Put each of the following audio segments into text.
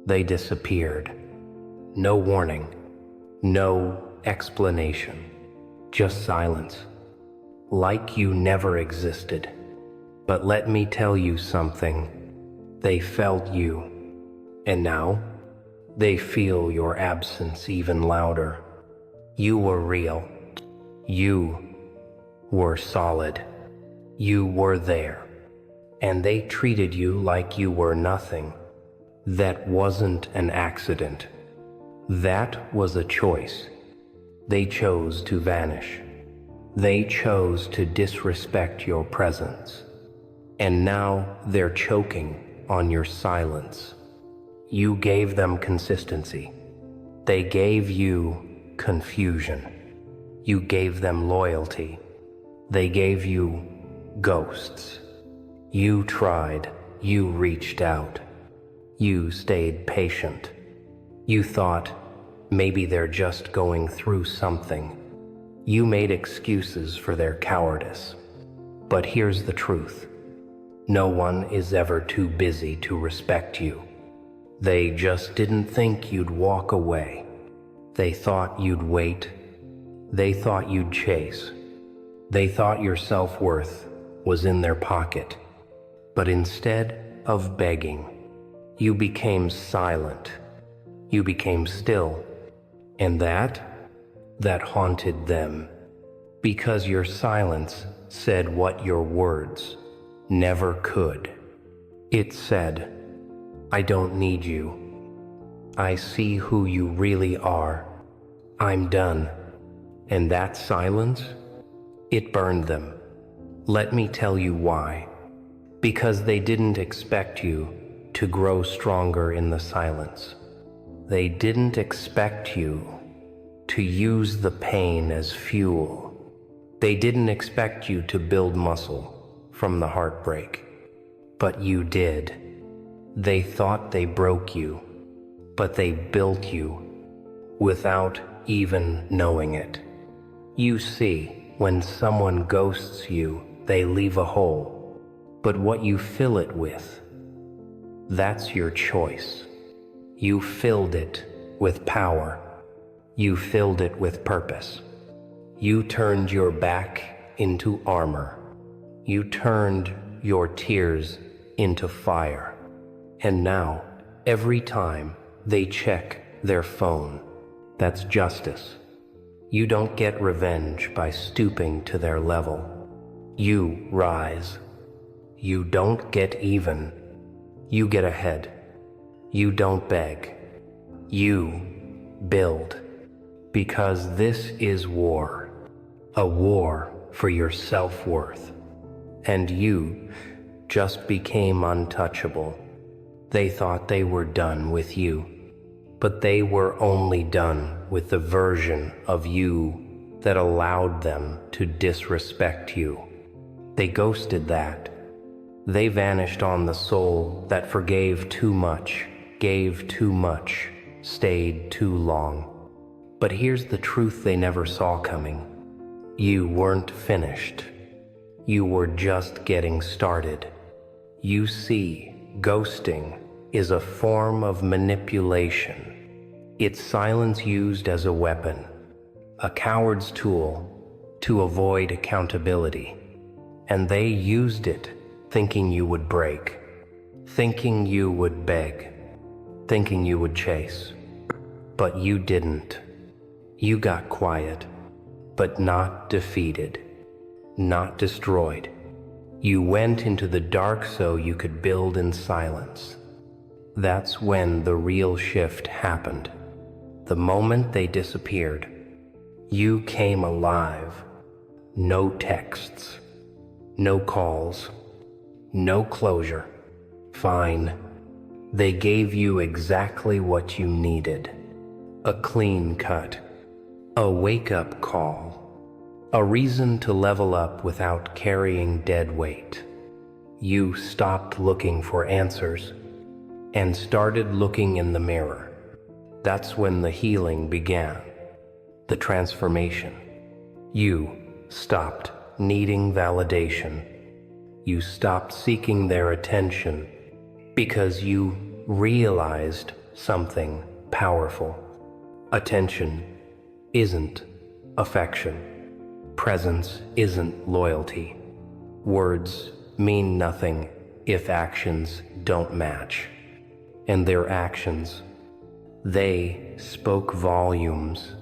They disappeared. No warning, no explanation, just silence, like you never existed. But let me tell you something. They felt you, and now they feel your absence even louder. You were real. You were solid. You were there. And they treated you like you were nothing. That wasn't an accident. That was a choice. They chose to vanish. They chose to disrespect your presence. And now they're choking on your silence. You gave them consistency. They gave you confusion. You gave them loyalty. They gave you ghosts. You tried. You reached out. You stayed patient. You thought, maybe they're just going through something. You made excuses for their cowardice. But here's the truth. No one is ever too busy to respect you. They just didn't think you'd walk away. They thought you'd wait. They thought you'd chase. They thought your self-worth was in their pocket. But instead of begging, you became silent. You became still. And that haunted them. Because your silence said what your words never could. It said, I don't need you. I see who you really are. I'm done. And that silence, it burned them. Let me tell you why. Because they didn't expect you to grow stronger in the silence. They didn't expect you to use the pain as fuel. They didn't expect you to build muscle from the heartbreak. But you did. They thought they broke you, but they built you without even knowing it. You see, when someone ghosts you, they leave a hole. But what you fill it with, that's your choice. You filled it with power. You filled it with purpose. You turned your back into armor. You turned your tears into fire. And now, every time they check their phone, that's justice. You don't get revenge by stooping to their level. You rise. You don't get even. You get ahead. You don't beg. You build. Because this is war. A war for your self-worth. And you just became untouchable. They thought they were done with you. But they were only done with the version of you that allowed them to disrespect you. They ghosted that. They vanished on the soul that forgave too much, gave too much, stayed too long. But here's the truth they never saw coming. You weren't finished. You were just getting started. You see, ghosting is a form of manipulation. It's silence used as a weapon, a coward's tool to avoid accountability. And they used it thinking you would break, thinking you would beg, thinking you would chase. But you didn't. You got quiet, but not defeated, not destroyed. You went into the dark so you could build in silence. That's when the real shift happened. The moment they disappeared, you came alive. No texts, no calls, no closure. Fine. They gave you exactly what you needed. A clean cut. A wake-up call. A reason to level up without carrying dead weight. You stopped looking for answers and started looking in the mirror. That's when the healing began. The transformation. You stopped needing validation. You stopped seeking their attention because you realized something powerful. Attention isn't affection. Presence isn't loyalty. Words mean nothing if actions don't match. And their actions, they spoke volumes.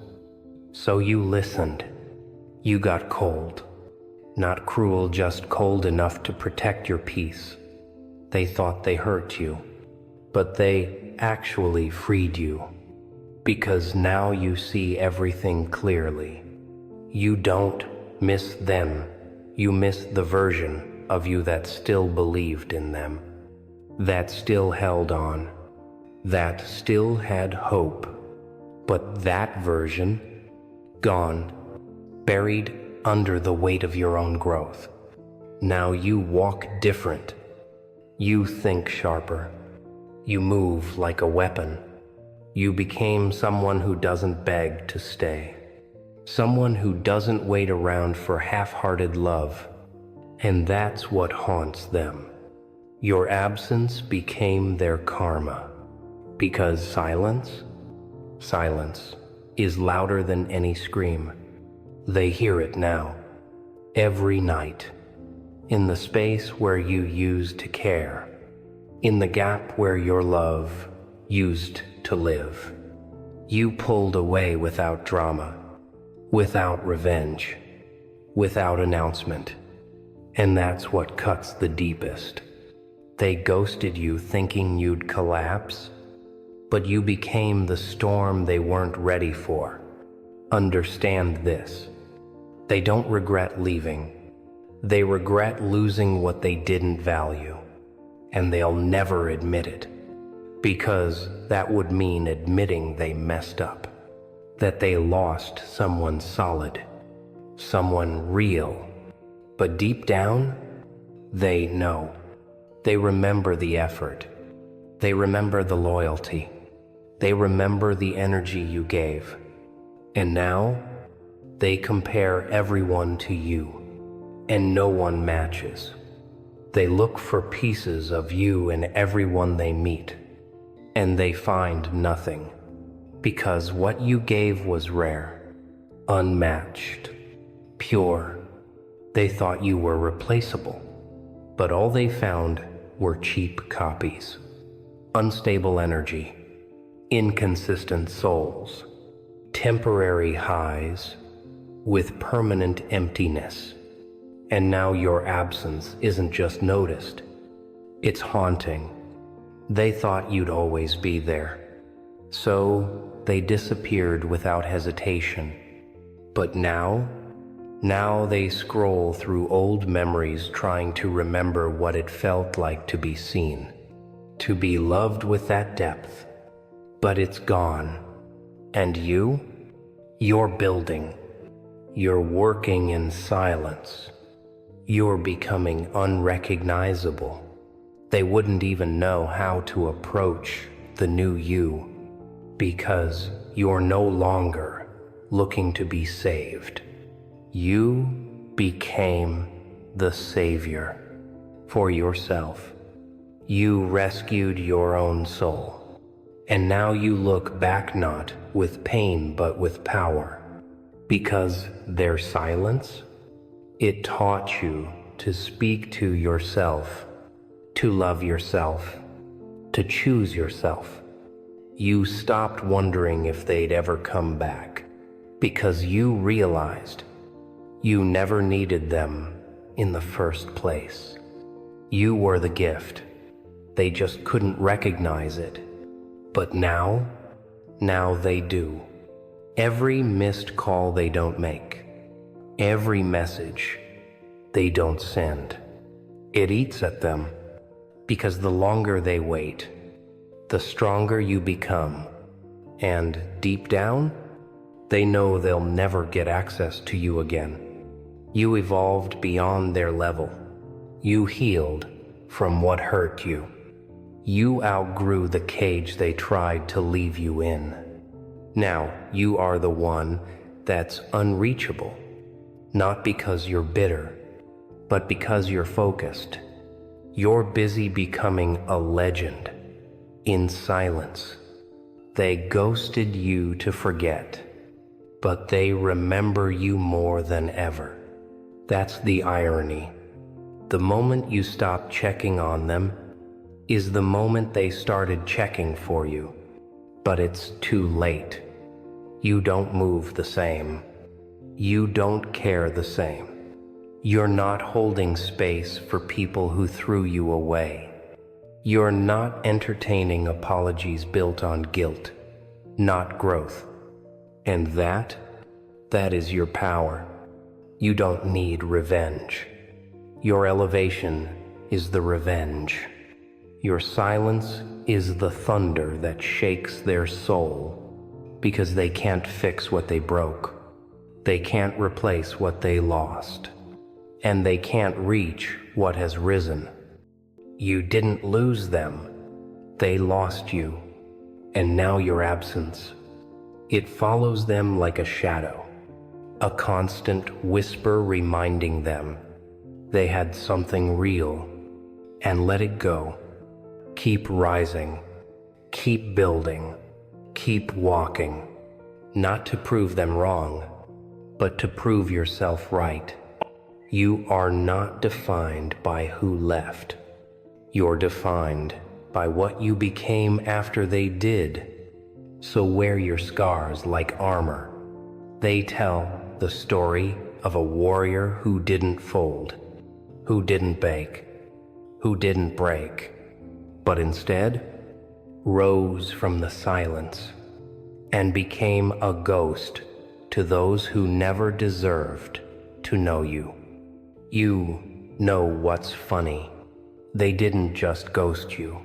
So you listened. You got cold. Not cruel, just cold enough to protect your peace. They thought they hurt you, but they actually freed you. Because now you see everything clearly. You don't miss them. You miss the version of you that still believed in them, that still held on, that still had hope. But that version, gone, buried under the weight of your own growth. Now you walk different. You think sharper. You move like a weapon. You became someone who doesn't beg to stay. Someone who doesn't wait around for half-hearted love. And that's what haunts them. Your absence became their karma. Because silence is louder than any scream. They hear it now, every night, in the space where you used to care, in the gap where your love used to live. You pulled away without drama, without revenge, without announcement. And that's what cuts the deepest. They ghosted you thinking you'd collapse, but you became the storm they weren't ready for. Understand this. They don't regret leaving. They regret losing what they didn't value. And they'll never admit it. Because that would mean admitting they messed up. That they lost someone solid. Someone real. But deep down, they know. They remember the effort. They remember the loyalty. They remember the energy you gave. And now, they compare everyone to you, and no one matches. They look for pieces of you in everyone they meet, and they find nothing, because what you gave was rare, unmatched, pure. They thought you were replaceable, but all they found were cheap copies, unstable energy, inconsistent souls, temporary highs with permanent emptiness. And now your absence isn't just noticed, it's haunting. They thought you'd always be there, so they disappeared without hesitation. But now they scroll through old memories trying to remember what it felt like to be seen, to be loved with that depth. But it's gone. And you're building. You're working in silence. You're becoming unrecognizable. They wouldn't even know how to approach the new you, because you're no longer looking to be saved. You became the savior for yourself. You rescued your own soul. And now you look back not with pain but with power, because their silence, it taught you to speak to yourself, to love yourself, to choose yourself. You stopped wondering if they'd ever come back, because you realized you never needed them in the first place. You were the gift. They just couldn't recognize it. But now they do. Every missed call they don't make, every message they don't send, it eats at them, because the longer they wait, the stronger you become. And deep down, they know they'll never get access to you again. You evolved beyond their level. You healed from what hurt you. You outgrew the cage they tried to leave you in. Now you are the one that's unreachable, not because you're bitter, but because you're focused. You're busy becoming a legend in silence, They ghosted you to forget, but they remember you more than ever. That's the irony. The moment you stop checking on them is the moment they started checking for you. But it's too late. You don't move the same. You don't care the same. You're not holding space for people who threw you away. You're not entertaining apologies built on guilt, not growth. And that is your power. You don't need revenge. Your elevation is the revenge. Your silence is the thunder that shakes their soul, because they can't fix what they broke. They can't replace what they lost. And they can't reach what has risen. You didn't lose them. They lost you. And now your absence, it follows them like a shadow, a constant whisper reminding them they had something real. And let it go. Keep rising. Keep building. Keep walking. Not to prove them wrong, but to prove yourself right. You are not defined by who left. You're defined by what you became after they did. So wear your scars like armor. They tell the story of a warrior who didn't fold, who didn't bake, who didn't break, but instead rose from the silence and became a ghost to those who never deserved to know you. You know what's funny? They didn't just ghost you.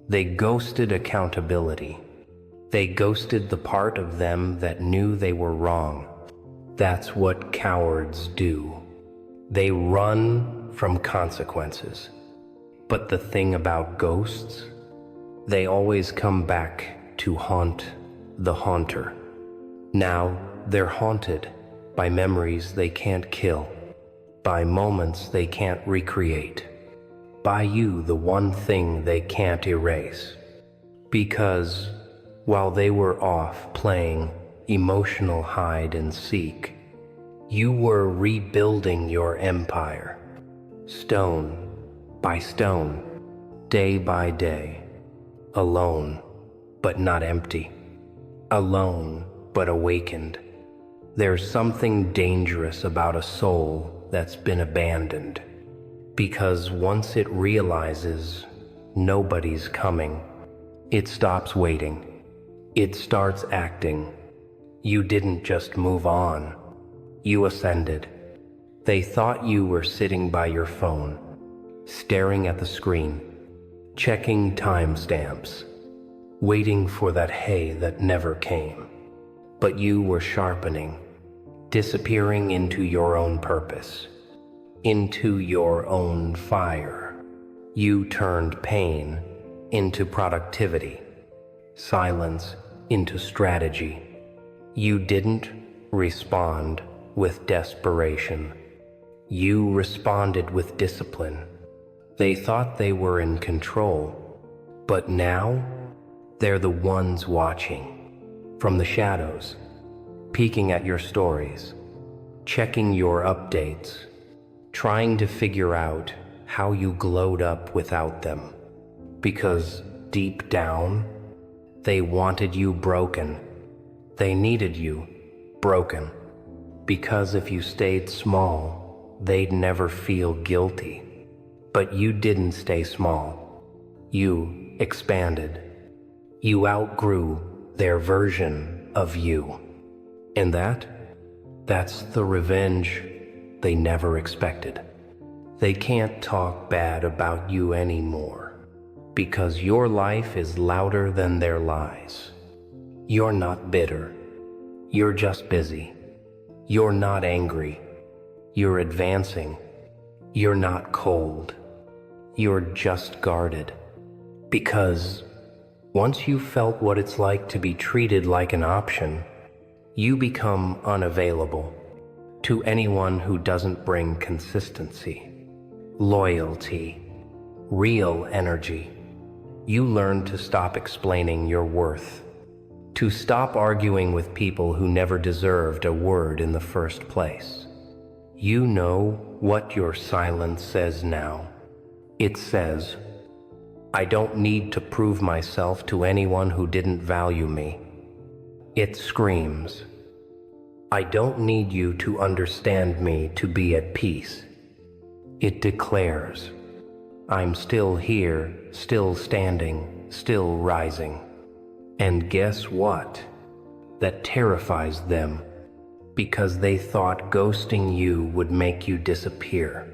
They ghosted accountability. They ghosted the part of them that knew they were wrong. That's what cowards do. They run from consequences. But the thing about ghosts, they always come back to haunt the haunter. Now they're haunted by memories they can't kill, by moments they can't recreate, by you, the one thing they can't erase. Because while they were off playing emotional hide and seek, you were rebuilding your empire, stone by stone, day by day, alone but not empty, alone but awakened. There's something dangerous about a soul that's been abandoned, because once it realizes nobody's coming, it stops waiting. It starts acting. You didn't just move on, you ascended. They thought you were sitting by your phone, staring at the screen, checking timestamps, waiting for that hey that never came. But you were sharpening, disappearing into your own purpose, into your own fire. You turned pain into productivity, silence into strategy. You didn't respond with desperation. You responded with discipline. They thought they were in control, but now they're the ones watching from the shadows, peeking at your stories, checking your updates, trying to figure out how you glowed up without them. Because deep down, they wanted you broken. They needed you broken. Because if you stayed small, they'd never feel guilty. But you didn't stay small. You expanded. You outgrew their version of you. And that's the revenge they never expected. They can't talk bad about you anymore, because your life is louder than their lies. You're not bitter. You're just busy. You're not angry. You're advancing. You're not cold. You're just guarded. Because once you felt what it's like to be treated like an option, you become unavailable to anyone who doesn't bring consistency, loyalty, real energy. You learn to stop explaining your worth to stop arguing with people who never deserved a word in the first place. You know what your silence says now. It says, I don't need to prove myself to anyone who didn't value me. It screams, I don't need you to understand me to be at peace. It declares, I'm still here, still standing, still rising. And guess what? That terrifies them, because they thought ghosting you would make you disappear.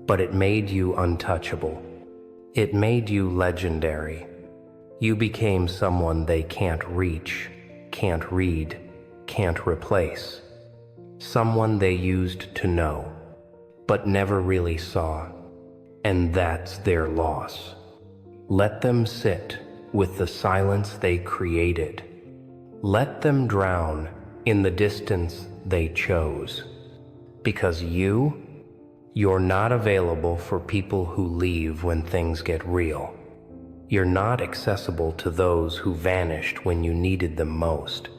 But it made you untouchable. It made you legendary. You became someone they can't reach, can't read, can't replace. Someone they used to know, but never really saw. And that's their loss. Let them sit with the silence they created. Let them drown in the distance they chose. Because you're not available for people who leave when things get real. You're not accessible to those who vanished when you needed them most.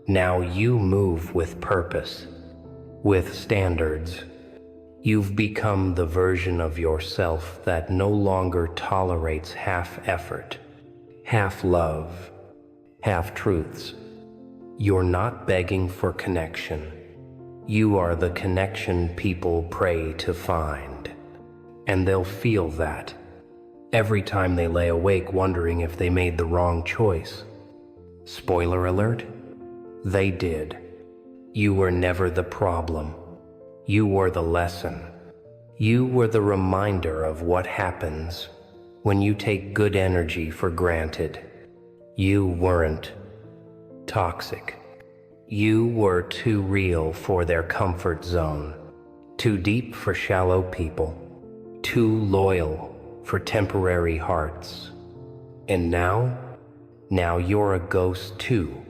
Now you move with purpose, with standards. You've become the version of yourself that no longer tolerates half effort, half love, half truths. You're not begging for connection. You are the connection people pray to find. And they'll feel that every time they lay awake wondering if they made the wrong choice. Spoiler alert, they did. You were never the problem. You were the lesson. You were the reminder of what happens when you take good energy for granted. You weren't toxic. You were too real for their comfort zone, too deep for shallow people, too loyal for temporary hearts. And now you're a ghost too,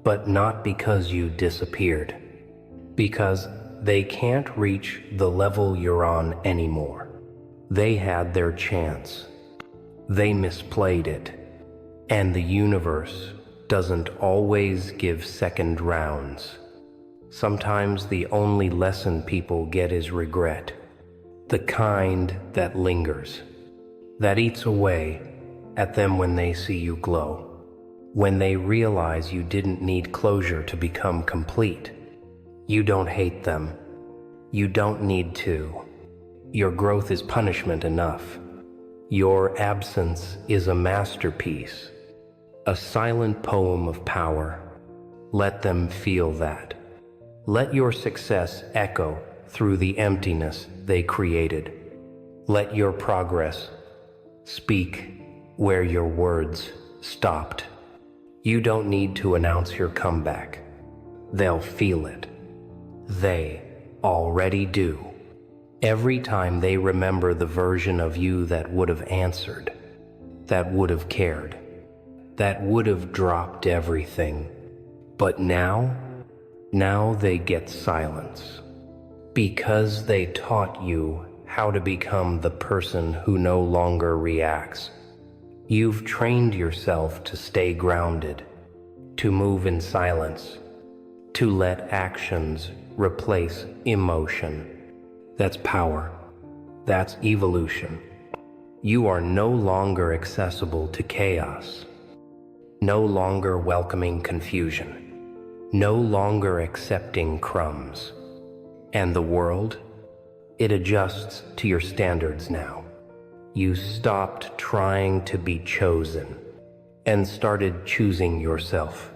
but not because you disappeared, because they can't reach the level you're on anymore. They had their chance. They misplayed it. And the universe doesn't always give second rounds. Sometimes the only lesson people get is regret. The kind that lingers, that eats away at them when they see you glow, when they realize you didn't need closure to become complete. You don't hate them. You don't need to. Your growth is punishment enough. Your absence is a masterpiece, a silent poem of power. Let them feel that. Let your success echo through the emptiness they created. Let your progress speak where your words stopped. You don't need to announce your comeback. They'll feel it. They already do. Every time they remember the version of you that would have answered, that would have cared, that would have dropped everything. But now they get silence. Because they taught you how to become the person who no longer reacts. You've trained yourself to stay grounded, to move in silence, to let actions replace emotion. That's power. That's evolution. You are no longer accessible to chaos, no longer welcoming confusion, no longer accepting crumbs. And the world, it adjusts to your standards now. You stopped trying to be chosen and started choosing yourself.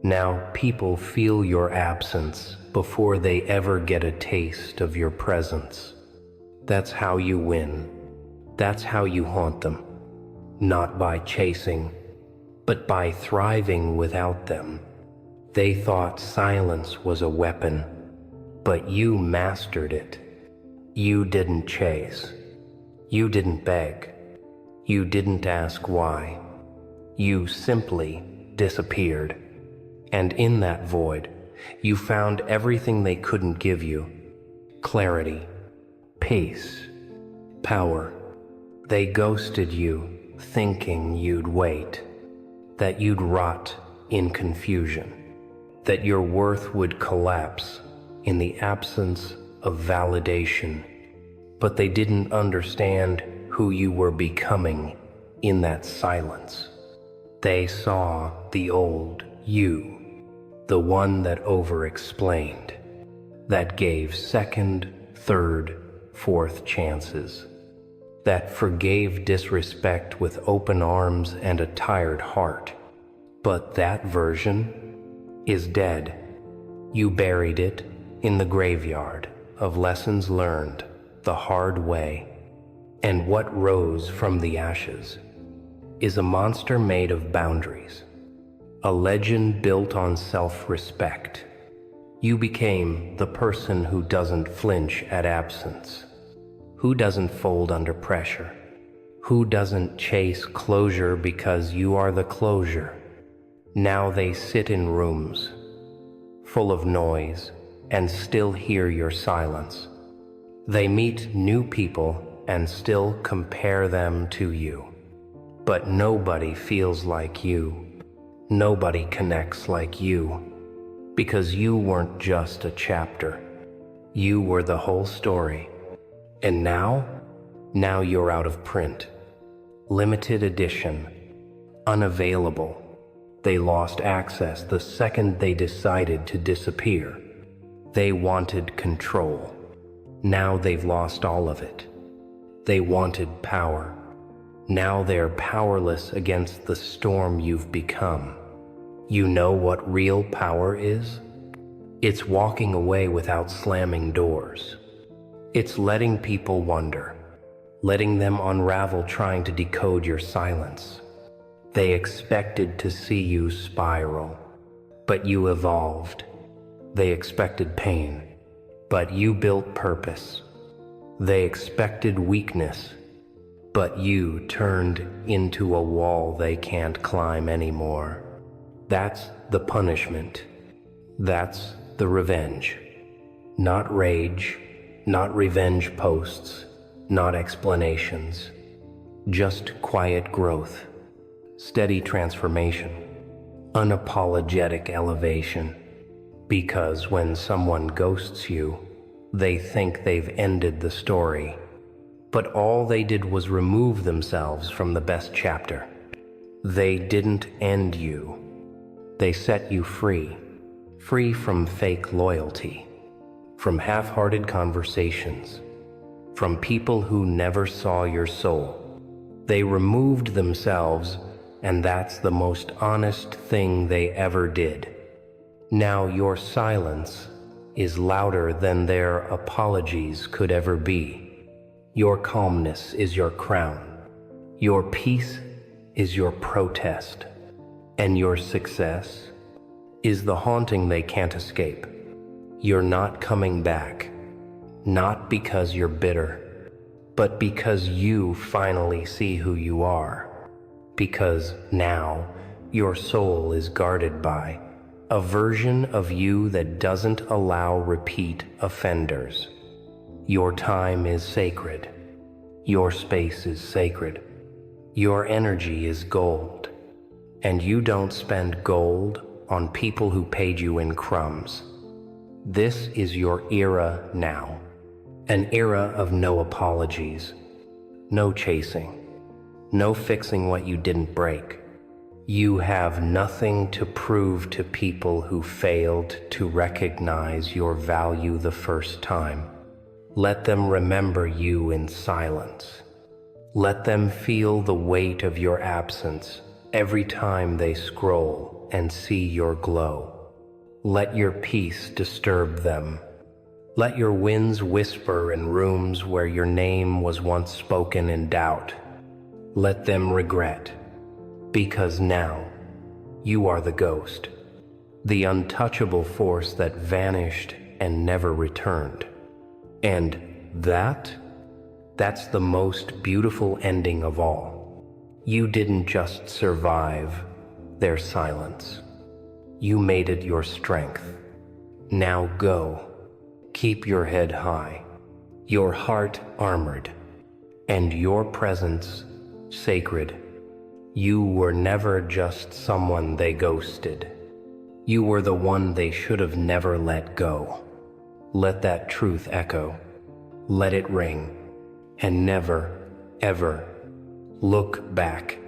Now people feel your absence before they ever get a taste of your presence. That's how you win. That's how you haunt them. Not by chasing, but by thriving without them. They thought silence was a weapon, but you mastered it. You didn't chase. You didn't beg. You didn't ask why. You simply disappeared. And in that void, you found everything they couldn't give you. Clarity, peace, power. They ghosted you, thinking you'd wait, that you'd rot in confusion, that your worth would collapse in the absence of validation, but they didn't understand who you were becoming in that silence. They saw the old you, the one that over-explained, that gave second, third, fourth chances, that forgave disrespect with open arms and a tired heart. But that version is dead. You buried it in the graveyard of lessons learned the hard way. And what rose from the ashes is a monster made of boundaries, a legend built on self-respect. You became the person who doesn't flinch at absence, who doesn't fold under pressure, who doesn't chase closure because you are the closure. Now they sit in rooms full of noise and still hear your silence. They meet new people and still compare them to you. But nobody feels like you. Nobody connects like you. Because you weren't just a chapter. You were the whole story. And now you're out of print. Limited edition. Unavailable. They lost access the second they decided to disappear. They wanted control. Now they've lost all of it. They wanted power. Now they're powerless against the storm you've become. You know what real power is? It's walking away without slamming doors. It's letting people wonder, letting them unravel trying to decode your silence. They expected to see you spiral, but you evolved. They expected pain, but you built purpose. They expected weakness, but you turned into a wall they can't climb anymore. That's the punishment. That's the revenge. Not rage, not revenge posts, not explanations. Just quiet growth, steady transformation, unapologetic elevation. Because when someone ghosts you, they think they've ended the story. But all they did was remove themselves from the best chapter. They didn't end you. They set you free. Free from fake loyalty, from half-hearted conversations, from people who never saw your soul. They removed themselves, and that's the most honest thing they ever did. Now your silence is louder than their apologies could ever be. Your calmness is your crown. Your peace is your protest. And your success is the haunting they can't escape. You're not coming back, not because you're bitter, but because you finally see who you are. Because now your soul is guarded by a version of you that doesn't allow repeat offenders. Your time is sacred. Your space is sacred. Your energy is gold. And you don't spend gold on people who paid you in crumbs. This is your era now. An era of no apologies, no chasing, no fixing what you didn't break. You have nothing to prove to people who failed to recognize your value the first time. Let them remember you in silence. Let them feel the weight of your absence every time they scroll and see your glow. Let your peace disturb them. Let your winds whisper in rooms where your name was once spoken in doubt. Let them regret, because now you are the ghost, the untouchable force that vanished and never returned. And that's the most beautiful ending of all. You didn't just survive their silence. You made it your strength. Now go. Keep your head high, your heart armored, and your presence sacred. You were never just someone they ghosted. You were the one they should have never let go. Let that truth echo. Let it ring. And never, ever look back.